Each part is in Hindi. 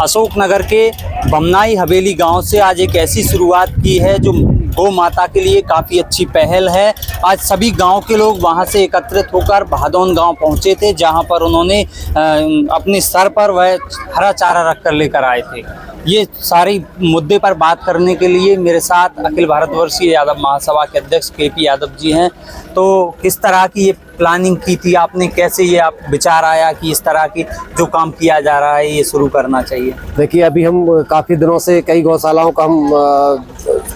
अशोकनगर के बमनाई हवेली गांव से आज एक ऐसी शुरुआत की है जो गौ माता के लिए काफ़ी अच्छी पहल है। आज सभी गांव के लोग वहां से एकत्रित होकर भादौन गांव पहुंचे थे, जहां पर उन्होंने अपने सर पर वह हरा चारा रखकर लेकर आए थे। ये सारी मुद्दे पर बात करने के लिए मेरे साथ अखिल भारतवर्षीय यादव महासभा के अध्यक्ष केपी यादव जी हैं। तो किस तरह की ये प्लानिंग की थी आपने, कैसे ये आप विचार आया कि इस तरह की जो काम किया जा रहा है ये शुरू करना चाहिए? देखिए, अभी हम काफ़ी दिनों से कई गौशालाओं का हम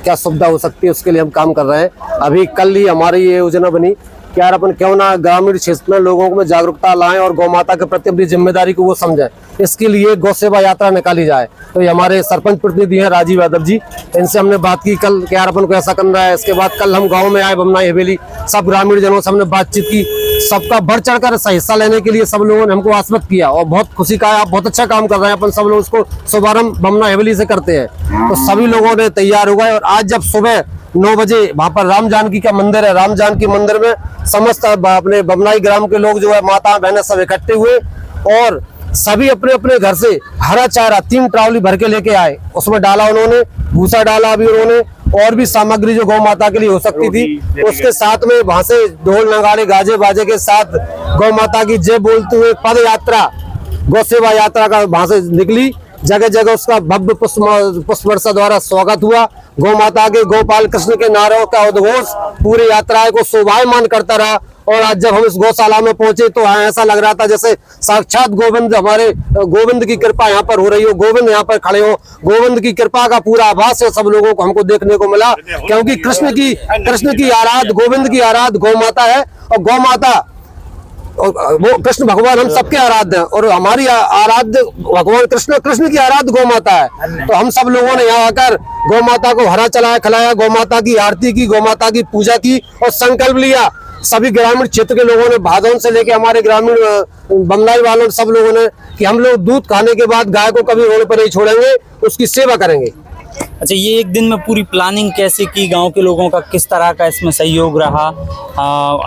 क्या सुविधा हो सकती है उसके लिए हम काम कर रहे हैं। अभी कल ही हमारी ये योजना बनी कि यार अपन क्यों ना ग्रामीण क्षेत्र में लोगों में जागरूकता लाएं और गौ माता के प्रति अपनी जिम्मेदारी को वो समझें। इसके लिए गौ सेवा यात्रा निकाली जाए। तो ये हमारे सरपंच प्रतिनिधि हैं राजीव यादव जी, इनसे हमने बात की कल कि यार अपन को ऐसा करना है। इसके बाद कल हम गाँव में आए बमनाई हवेली, सब ग्रामीण जनों से हमने बातचीत की। सबका बढ़ चढ़ कर हिस्सा लेने के लिए सब लोगों ने हमको आश्वस्त किया और बहुत खुशी का आप बहुत अच्छा काम कर रहे हैं। अपन सब लोग उसको शुभारंभ बमनाई हवेली से करते हैं। तो सभी लोगों ने तैयार हो गए और आज जब सुबह 9 बजे वहाँ पर राम जानकी का मंदिर है, राम जानकी मंदिर में समस्त अपने बमनाई ग्राम के लोग जो है माता बहनें सब इकट्ठे हुए और सभी अपने अपने घर से हरा चारा 3 ट्रावली भर के लेके आए। उसमें डाला उन्होंने, भूसा डाला अभी उन्होंने, और भी सामग्री जो गौ माता के लिए हो सकती थी। उसके साथ में वहां से ढोल नगाड़े गाजे बाजे के साथ गौ माता की जय बोलते हुए पद यात्रा, गौ सेवा यात्रा का वहां से निकली। जगह जगह उसका भव्य पुष्प वर्षा द्वारा स्वागत हुआ। गौ माता के गोपाल कृष्ण के नारों का उद्घोष पूरी यात्रा को शोभायमान करता रहा। और आज जब हम इस गौशाला में पहुंचे तो ऐसा लग रहा था जैसे साक्षात गोविंद, हमारे गोविंद की कृपा यहाँ पर हो रही हो, गोविंद यहाँ पर खड़े हो। गोविंद की कृपा का पूरा आभास है सब लोगों को हमको देखने को मिला, क्योंकि कृष्ण की आराध, गोविंद की आराध गौ माता है। और गौ माता वो कृष्ण भगवान हम सबके आराध्य हैं और हमारी आराध्य भगवान कृष्ण की आराध्य गौ माता है। तो हम सब लोगों ने यहाँ आकर गौ माता को हरा चलाया, खिलाया, गौ माता की आरती की, गौ माता की पूजा की और संकल्प लिया। सभी ग्रामीण क्षेत्र के लोगों ने, भादौन से लेके हमारे ग्रामीण बमनाई वालों सब लोगों ने, कि हम लोग दूध खाने के बाद गाय को कभी रोड पर नहीं छोड़ेंगे, उसकी सेवा करेंगे। अच्छा, ये एक दिन में पूरी प्लानिंग कैसे की, गांव के लोगों का किस तरह का इसमें सहयोग रहा,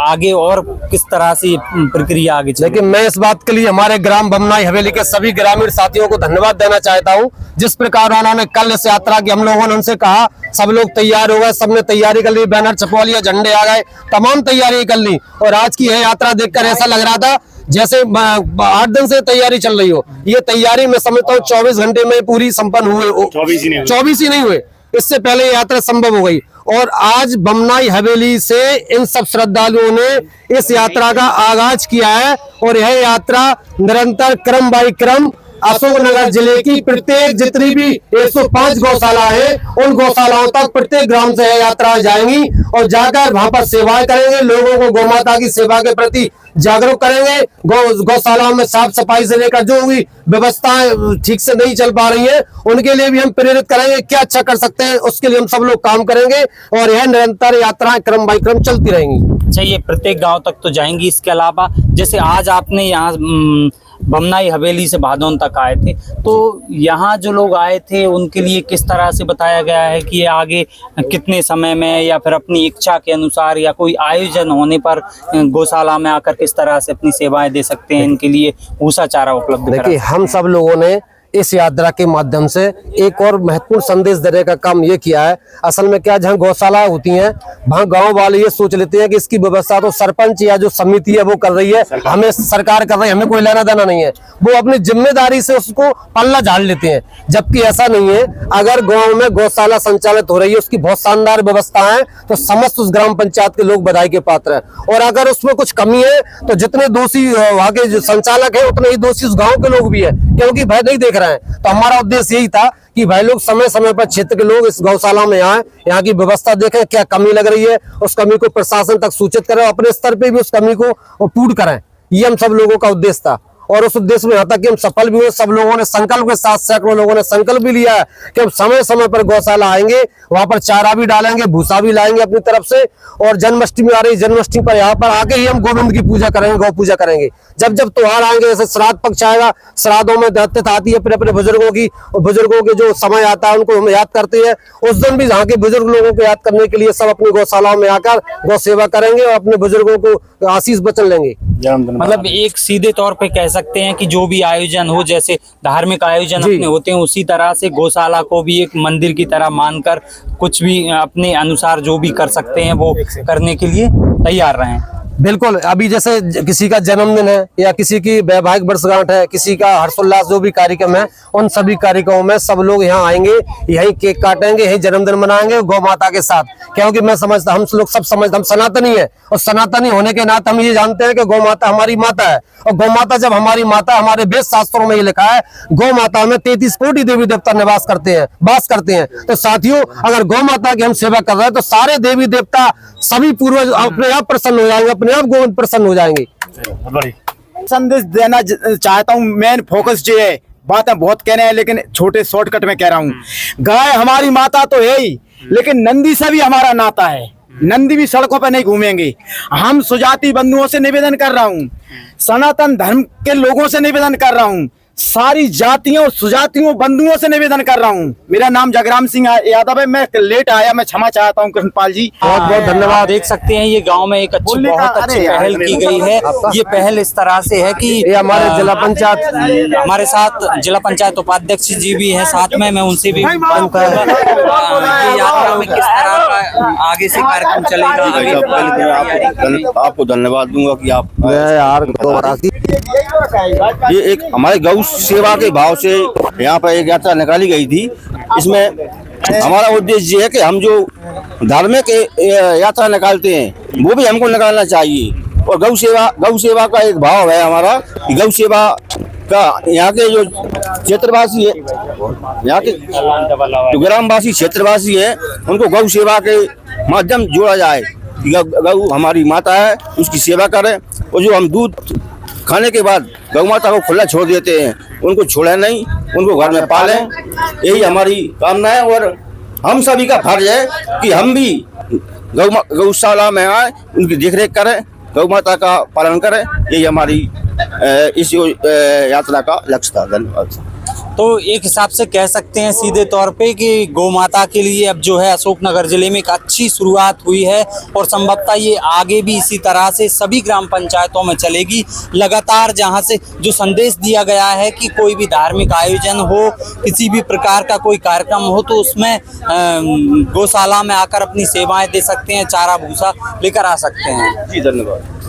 आगे और किस तरह से प्रक्रिया आगे चली? लेकिन मैं इस बात के लिए हमारे ग्राम बमनाई हवेली के सभी ग्रामीण साथियों को धन्यवाद देना चाहता हूं। जिस प्रकार उन्होंने कल इस यात्रा की, हम लोगों ने उनसे कहा, सब लोग तैयार हो गए, सबने तैयारी कर ली, बैनर छपवा लिया, झंडे आ गए, तमाम तैयारी कर ली। और आज की यह यात्रा देखकर ऐसा लग रहा था जैसे 8 दिन से तैयारी चल रही हो। ये तैयारी मैं समझता हूँ 24 घंटे में पूरी संपन्न हुए, 24 ही नहीं हुए, इससे पहले यात्रा संभव हो गई। और आज बमनाई हवेली से इन सब श्रद्धालुओं ने इस यात्रा का आगाज किया है और यह यात्रा निरंतर क्रम बाई क्रम अशोकनगर जिले की प्रत्येक जितनी भी 105 गौशाला है, उन गौशालाओं तक प्रत्येक ग्राम से यात्रा जाएंगी और जाकर वहां पर सेवाएं करेंगे, लोगों को गौ माता की सेवा के प्रति जागरूक करेंगे। गौशालाओं में साफ सफाई से लेकर जो भी व्यवस्थाएं ठीक से नहीं चल पा रही है उनके लिए भी हम प्रेरित करेंगे, क्या अच्छा कर सकते हैं उसके लिए हम सब लोग काम करेंगे और यह निरंतर यात्राएं क्रम बाई क्रम चलती रहेंगी। अच्छा, ये प्रत्येक गांव तक तो जाएंगी। इसके अलावा जैसे आज आपने यहाँ बमनाई हवेली से भादौन तक आए थे, तो यहाँ जो लोग आए थे उनके लिए किस तरह से बताया गया है कि ये आगे कितने समय में या फिर अपनी इच्छा के अनुसार या कोई आयोजन होने पर गौशाला में आकर किस तरह से अपनी सेवाएं दे सकते हैं, इनके लिए भूसा चारा उपलब्ध? देखिए, हम सब लोगों ने इस यात्रा के माध्यम से एक और महत्वपूर्ण संदेश देने का काम ये किया है। असल में क्या, जहाँ गौशाला होती हैं वहाँ गांव वाले ये सोच लेते हैं कि इसकी व्यवस्था तो सरपंच या जो समिति है वो कर रही है, हमें सरकार कर रही है, हमें कोई लेना देना नहीं है। वो अपनी जिम्मेदारी से उसको पल्ला झाड़ लेते हैं, जबकि ऐसा नहीं है। अगर गाँव में गौशाला संचालित हो रही है, उसकी बहुत शानदार व्यवस्था है, तो समस्त उस ग्राम पंचायत के लोग बधाई के पात्र है। और अगर उसमें कुछ कमी है तो जितने दोषी वहाँ के जो संचालक है उतने ही दोषी उस गाँव के लोग भी है, क्योंकि भय नहीं देख रहे हैं। तो हमारा उद्देश्य यही था कि भाई लोग समय समय पर क्षेत्र के लोग इस गौशाला में आए, यहाँ की व्यवस्था देखें, क्या कमी लग रही है, उस कमी को प्रशासन तक सूचित करें, अपने स्तर पे भी उस कमी को पूर्ण करें। ये हम सब लोगों का उद्देश्य था और उस उद्देश्य में यहाँ तक कि हम सफल भी हुए। सब लोगों ने संकल्प के साथ, सैकड़ों लोगों ने संकल्प भी लिया है कि हम समय समय पर गौशाला आएंगे, वहां पर चारा भी डालेंगे, भूसा भी लाएंगे अपनी तरफ से। और जन्माष्टमी आ रही, जन्माष्टमी पर यहाँ पर आके ही हम गोविंद की पूजा करेंगे, गौ पूजा करेंगे। जब जब त्योहार आएंगे, जैसे श्राद्ध पक्ष आएगा, श्राद्धों में दत्तत आती है अपने अपने बुजुर्गों की, और बुजुर्गों के जो समय आता है उनको हम याद करते हैं। उस दिन भी यहाँ के बुजुर्ग लोगों को याद करने के लिए सब अपनी गौशालाओं में आकर गौ सेवा करेंगे और अपने बुजुर्गों को आशीष वचन लेंगे। मतलब एक सीधे तौर पे कह सकते हैं कि जो भी आयोजन हो, जैसे धार्मिक आयोजन जी। अपने होते हैं, उसी तरह से गौशाला को भी एक मंदिर की तरह मानकर कुछ भी अपने अनुसार जो भी कर सकते हैं वो करने के लिए तैयार रहें। बिल्कुल। अभी जैसे किसी का जन्मदिन है या किसी की वैवाहिक वर्षगांठ है, किसी का हर्षोल्लास जो भी कार्यक्रम है, उन सभी कार्यक्रमों में सब लोग यहाँ आएंगे, यहीं केक काटेंगे, यहीं जन्मदिन मनाएंगे गौ माता के साथ। क्योंकि मैं समझता, हम लोग सब समझते, हम सनातनी है और सनातनी होने के नाते हम ये जानते हैं कि गौ माता हमारी माता है। और गौ माता जब हमारी माता, हमारे वेद शास्त्रों में ये लिखा है गौ माता में 33 कोटि देवी देवता निवास करते हैं, वास करते हैं। तो साथियों, अगर गौ माता की हम सेवा कर रहे हैं तो सारे देवी देवता, सभी पूर्वज अपने आप प्रसन्न हो जाएंगे, अपने आप गोविंद प्रसन्न हो जाएंगे। संदेश देना चाहता हूँ, मेन फोकस जो है, बातें बहुत कहने हैं लेकिन छोटे शॉर्टकट में कह रहा हूँ। गाय हमारी माता तो है ही, लेकिन नंदी से भी हमारा नाता है। नंदी भी सड़कों पर नहीं घूमेंगे। हम सुजाति बंधुओं से निवेदन कर रहा हूँ, सनातन धर्म के लोगों से निवेदन कर रहा हूँ, सारी जातियों सुजातियों बंधुओं से निवेदन कर रहा हूँ। मेरा नाम जगराम सिंह यादव है। मैं लेट आया, मैं क्षमा चाहता हूँ कृष्णपाल जी। बहुत बहुत धन्यवाद। देख सकते हैं ये गांव में एक अच्छी, बहुत अच्छी पहल की गई है। ये पहल इस तरह से है कि ये हमारे जिला पंचायत, हमारे साथ जिला पंचायत उपाध्यक्ष जी भी हैं साथ में, मैं उनसे भी बात करूंगा। ये यात्रा में किस तरह का आगे से कार्यक्रम चलेगा? आपको धन्यवाद दूंगा कि आप यार ये एक हमारे गौ सेवा के भाव से यहाँ पर एक यात्रा निकाली गई थी। इसमें हमारा उद्देश्य ये है कि हम जो धार्मिक यात्रा निकालते हैं वो भी हमको निकालना चाहिए। और गौ सेवा का एक भाव है हमारा कि गौ सेवा का यहाँ के जो क्षेत्रवासी है, यहाँ के जो ग्रामवासी क्षेत्रवासी है, उनको गौ सेवा के माध्यम जोड़ा जाए। गौ हमारी माता है, उसकी सेवा करें। और जो हम दूध खाने के बाद गौ माता को खुला छोड़ देते हैं, उनको छोड़े नहीं, उनको घर में पालें, यही हमारी कामना है। और हम सभी का फर्ज है कि हम भी गौशाला में आए, उनकी देखरेख करें, गौ माता का पालन करें। यही हमारी इस यात्रा का लक्ष्य था। धन्यवाद। तो एक हिसाब से कह सकते हैं सीधे तौर पे कि गौ माता के लिए अब जो है अशोकनगर जिले में एक अच्छी शुरुआत हुई है और संभवतः ये आगे भी इसी तरह से सभी ग्राम पंचायतों में चलेगी लगातार। जहां से जो संदेश दिया गया है कि कोई भी धार्मिक आयोजन हो, किसी भी प्रकार का कोई कार्यक्रम हो, तो उसमें गौशाला में आकर अपनी सेवाएं दे सकते हैं, चारा भूसा लेकर आ सकते हैं। जी धन्यवाद।